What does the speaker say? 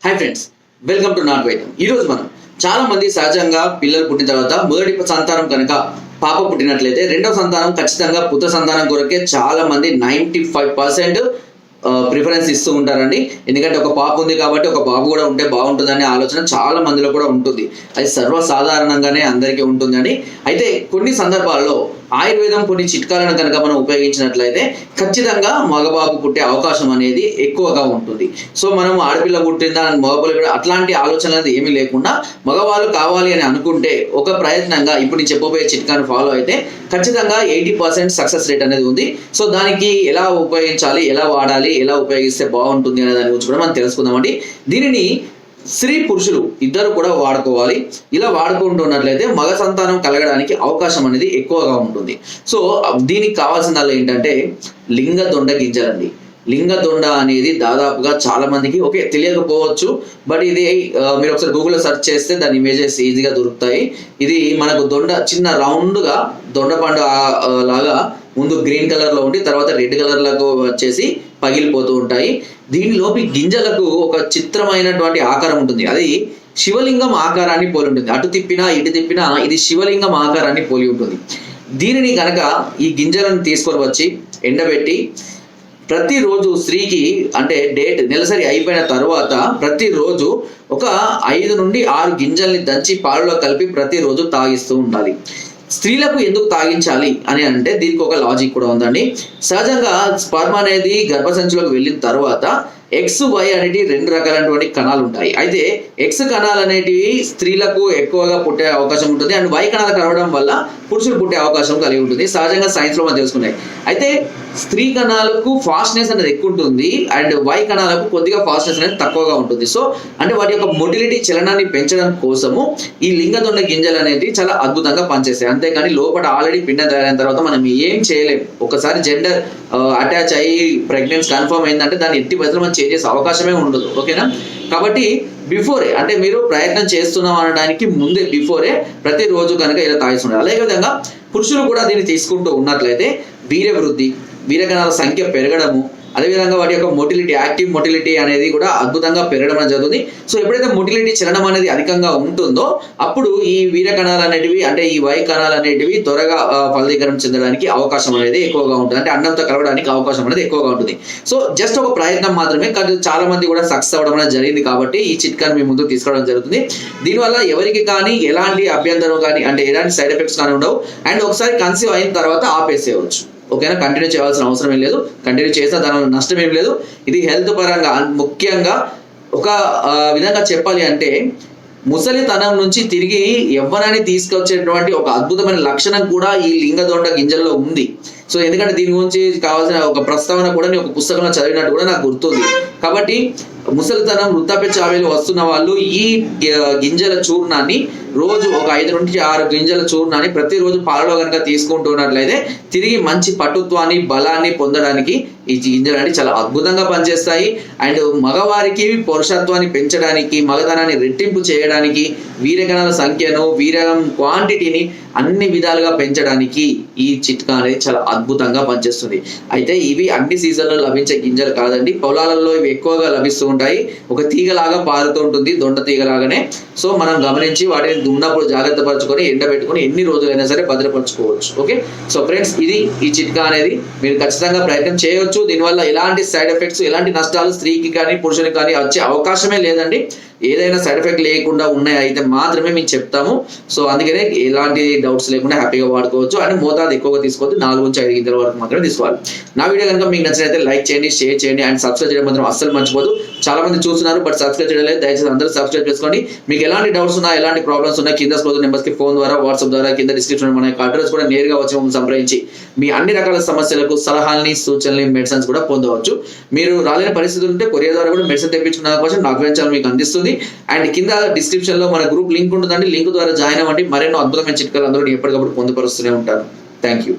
Hi friends, welcome to not వైద్యం. ఈరోజు మనం చాలా మంది సహజంగా పిల్లలు పుట్టిన తర్వాత మొదటి సంతానం కనుక పాప పుట్టినట్లయితే రెండవ సంతానం ఖచ్చితంగా పుత్ర సంతానం కొరకే చాలా మంది 95% ప్రిఫరెన్స్ ఇస్తూ ఉంటారండి. ఎందుకంటే ఒక పాప ఉంది కాబట్టి ఒక బాబు కూడా ఉంటే బాగుంటుందనే ఆలోచన చాలా మందిలో కూడా ఉంటుంది. అది సర్వసాధారణంగానే అందరికీ ఉంటుందండి. అయితే కొన్ని సందర్భాల్లో ఆయుర్వేదం కొన్ని చిట్కాలను కనుక మనం ఉపయోగించినట్లయితే ఖచ్చితంగా మగబాబు పుట్టే అవకాశం అనేది ఎక్కువగా ఉంటుంది. సో మనం ఆడపిల్ల పుట్టిందా మగపిల్ల అట్లాంటి ఆలోచన అనేది ఏమీ లేకుండా మగవాళ్ళు కావాలి అని అనుకుంటే ఒక ప్రయత్నంగా ఇప్పుడు నేను చెప్పబోయే చిట్కాను ఫాలో అయితే ఖచ్చితంగా 80% సక్సెస్ రేట్ అనేది ఉంది. సో దానికి ఎలా ఉపయోగించాలి, ఎలా వాడాలి, ఎలా ఉపయోగిస్తే బాగుంటుంది అనే దాని గురించి కూడా మనం తెలుసుకుందామండి. దీనిని స్త్రీ పురుషులు ఇద్దరు కూడా వాడుకోవాలి. ఇలా వాడుకుంటున్నట్లయితే మగ సంతానం కలగడానికి అవకాశం అనేది ఎక్కువగా ఉంటుంది. సో దీనికి కావాల్సిందల్లా ఏంటంటే లింగదొండ గింజలండి. లింగదొండ అనేది దాదాపుగా చాలా మందికి తెలియకపోవచ్చు. బట్ ఇది మీరు ఒకసారి గూగుల్లో సెర్చ్ చేస్తే దాని ఇమేజెస్ ఈజీగా దొరుకుతాయి. ఇది మనకు దొండ చిన్న రౌండ్గా దొండపండు లాగా ముందు గ్రీన్ కలర్లో ఉండి తర్వాత రెడ్ కలర్లకు వచ్చేసి పగిలిపోతూ ఉంటాయి. దీనిలోపి గింజలకు ఒక చిత్రమైనటువంటి ఆకారం ఉంటుంది. అది శివలింగం ఆకారాన్ని పోలి ఉంటుంది. అటు తిప్పినా ఇటు తిప్పినా ఇది శివలింగం ఆకారాన్ని పోలి ఉంటుంది. దీనిని కనుక ఈ గింజలను తీసుకొని వచ్చి ఎండబెట్టి ప్రతిరోజు స్త్రీకి అంటే డేట్ నెలసరి అయిపోయిన తర్వాత ప్రతిరోజు ఒక 5 నుండి 6 గింజల్ని దంచి పాలలో కలిపి ప్రతిరోజు తాగిస్తూ ఉండాలి. స్త్రీలకు ఎందుకు తాగించాలి అని అంటే దీనికి ఒక లాజిక్ కూడా ఉందండి. సహజంగా స్పర్మ్ అనేది గర్భసంచిలోకి వెళ్ళిన తర్వాత ఎక్స్ వై అనేటివి 2 రకాలైనటువంటి కణాలు ఉంటాయి. అయితే ఎక్స్ కణాలు అనేటివి స్త్రీలకు ఎక్కువగా పుట్టే అవకాశం ఉంటుంది అండ్ వై కణాలు కలవడం వల్ల పురుషులు పుట్టే అవకాశం కలిగి ఉంటుంది. సహజంగా సైన్స్లో మనం తెలుసుకున్నాయి. అయితే స్త్రీ కణాలకు ఫాస్ట్నెస్ అనేది ఎక్కువ ఉంటుంది అండ్ వై కణాలకు కొద్దిగా ఫాస్ట్నెస్ అనేది తక్కువగా ఉంటుంది. సో అంటే వాటి యొక్క మొటిలిటీ చలనాన్ని పెంచడం కోసము ఈ లింగదొండ గింజలు అనేవి చాలా అద్భుతంగా పనిచేస్తాయి. అంతేకాని లోపల ఆల్రెడీ పిండం తయారైన తర్వాత మనం ఏం చేయలేం. ఒకసారి జెండర్ అటాచ్ అయ్యి ప్రెగ్నెన్సీ కన్ఫర్మ్ అయిందంటే దాన్ని ఎట్టి బదులు మనం చేంజ్ చేసే అవకాశమే ఉండదు. ఓకేనా? కాబట్టి బిఫోరే అంటే మీరు ప్రయత్నం చేస్తున్నాం అనడానికి ముందే బిఫోరే ప్రతిరోజు కనుక ఇలా తాగిస్తున్నారు. అదే విధంగా పురుషులు కూడా దీన్ని తీసుకుంటూ ఉన్నట్లయితే వీర్యవృద్ధి, వీర్యకణాల సంఖ్య పెరగడము, అదేవిధంగా వాటి యొక్క మొటిలిటీ, యాక్టివ్ మొటిలిటీ అనేది కూడా అద్భుతంగా పెరగడం అనేది జరుగుతుంది. సో ఎప్పుడైతే మొటిలిటీ చలనం అనేది అధికంగా ఉంటుందో అప్పుడు ఈ వీర్య కణాలు అనేటివి అంటే ఈ వై కణాలు అనేటివి త్వరగా ఫలదీకరణ చెందడానికి అవకాశం అనేది ఎక్కువగా ఉంటుంది. అంటే అన్నంతో కలవడానికి అవకాశం అనేది ఎక్కువగా ఉంటుంది. సో జస్ట్ ఒక ప్రయత్నం మాత్రమే, కానీ చాలా మంది కూడా సక్సెస్ అవ్వడం అనేది జరిగింది కాబట్టి ఈ చిట్కాని మీ ముందుకు తీసుకోవడం జరుగుతుంది. దీనివల్ల ఎవరికి కానీ ఎలాంటి అభ్యంతరం కానీ అంటే ఎలాంటి సైడ్ ఎఫెక్ట్స్ కానీ ఉండవు. అండ్ ఒకసారి కన్సీవ్ అయిన తర్వాత ఆపేసేయవచ్చు. ఓకేనా? కంటిన్యూ చేయాల్సిన అవసరం ఏం లేదు. కంటిన్యూ చేసినా దానివల్ల నష్టం ఏం లేదు. ఇది హెల్త్ పరంగా ముఖ్యంగా ఒక విధంగా చెప్పాలి అంటే ముసలితనం నుంచి తిరిగి యవ్వనాన్ని తీసుకొచ్చేటువంటి ఒక అద్భుతమైన లక్షణం కూడా ఈ లింగదొండ గింజల్లో ఉంది. సో ఎందుకంటే దీని గురించి కావాల్సిన ఒక ప్రస్తావన కూడా నేను ఒక పుస్తకంలో చదివినట్టు కూడా నాకు గుర్తుంది. కాబట్టి ముసలితనం వృద్ధాప్య చావేలు వస్తున్న వాళ్ళు ఈ గింజల చూర్ణాన్ని రోజు ఒక 5 నుండి 6 గింజల చూర్ణాన్ని ప్రతిరోజు పాలలో కనుక తీసుకుంటున్నట్లయితే తిరిగి మంచి పటుత్వాన్ని, బలాన్ని పొందడానికి ఈ గింజలు అనేవి చాలా అద్భుతంగా పనిచేస్తాయి. అండ్ మగవారికి పౌరుషత్వాన్ని పెంచడానికి, మగతనాన్ని రెట్టింపు చేయడానికి, వీర్యకణాల సంఖ్యను, వీర్యం క్వాంటిటీని అన్ని విధాలుగా పెంచడానికి ఈ చిట్కా అనేది చాలా అద్భుతంగా పనిచేస్తుంది. అయితే ఇవి అన్ని సీజన్లో లభించే గింజలు కాదండి. పొలాలలో ఇవి ఎక్కువగా లభిస్తూ ఉంటాయి. ఒక తీగలాగా పారుతూ ఉంటుంది, దొండ తీగలాగానే. సో మనం గమనించి వాటిని ఉన్నప్పుడు జాగ్రత్త పరచుకొని ఎండబెట్టుకొని ఎన్ని రోజులైనా సరే భద్రపరచుకోవచ్చు. ఓకే? సో ఫ్రెండ్స్, ఇది ఈ చిట్కా అనేది మీరు ఖచ్చితంగా ప్రయత్నం చేయవచ్చు. దీనివల్ల ఎలాంటి సైడ్ ఎఫెక్ట్స్, ఎలాంటి నష్టాలు స్త్రీకి కానీ పురుషునికి కానీ వచ్చే అవకాశమే లేదండి. ఏదైనా సైడ్ ఎఫెక్ట్ లేకుండా ఉన్నాయి అయితే మాత్రమే మేము చెప్తాము. సో అందుకనే ఎలాంటి డౌట్స్ లేకుండా హ్యాపీగా వాడుకోవచ్చు. అండ్ మోతాదు ఎక్కువగా తీసుకోవద్దు. 4 నుంచి 5 గింజల వరకు మాత్రమే తీసుకోవాలి. నా వీడియో కనుక మీకు నచ్చినట్లయితే లైక్ చేయండి, షేర్ చేయండి అండ్ సబ్స్క్రైబ్ చేయడం మాత్రం అస్సలు మర్చిపోదు. చాలా మంది చూస్తున్నారు బట్ సబ్స్క్రైబ్ చేయడం లేదు. దయచేసి అందరూ సబ్స్క్రైబ్ చేసుకోండి. మీకు ఎలాంటి డౌట్స్ ఉన్నా, ఎలాంటి ప్రాబ్లమ్స్ ఉన్నా కింద స్క్రోల్ నెంబర్స్కి ఫోన్ ద్వారా, వాట్సాప్ ద్వారా, కింద డిస్క్రిప్షన్ మన అడ్రస్ కూడా నేరుగా వచ్చి మమ్మల్ని సంప్రదించి మీ అన్ని రకాల సమస్యలకు సలహాలని, సూచనలు, మెడిసిన్స్ కూడా పొందవచ్చు. మీరు రాలేని పరిస్థితులు ఉంటే కొరియర్ ద్వారా కూడా మెడిసిన్ తెప్పించుకున్న అవకాశం నాకు ఛానల్ మీకు అందిస్తుంది. అండ్ కింద డిస్క్రిప్షన్ లో మన గ్రూప్ లింక్ ఉంటుందండి. లింక్ ద్వారా జాయిన్ అవ్వండి. మరెన్నో అద్భుతమైన చిట్కాలు అందరూ ఎప్పటికప్పుడు పొందుపరుస్తూనే ఉంటారు. Thank you.